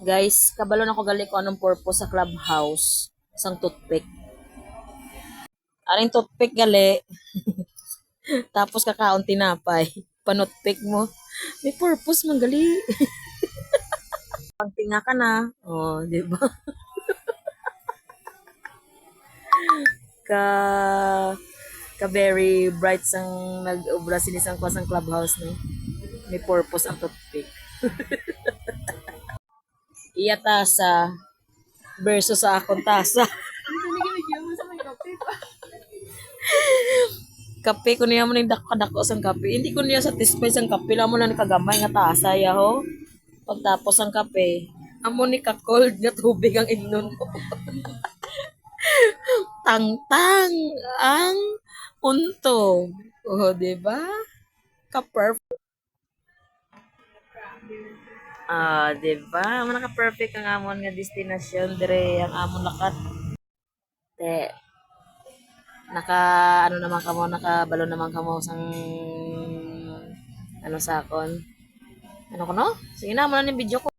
Guys, kabalo na ko gali ko anong purpose sa clubhouse. Isang toothpick. Aring toothpick gali. Tapos kakaon tinapay. Panotpick mo. May purpose man gali. Pagtinga ka na. Oh, di ba? Ka very bright sang nag-obra sinisang ko sang clubhouse no. May purpose ang toothpick. Iya tasa versus sa akong tasa. Kape ko niya mo ning dako sang kape. Hindi ko niya satisfied sang kape. Lamo na ni kagamay nga tasa ya ho. Pagtapos ang kape, amo ni ka cold nga tubig ang ignon ko. Tangtang ang untog. Oh, di ba? Ka-perfect. Ah, di ba? Amo naka-perfect ang amon nga destinasyon dire ang amon lakat. Te, naka ano naman kamo, nakabalo naman kamo sang ano sakon. Ano ko no? Sige na, mo na ni video ko.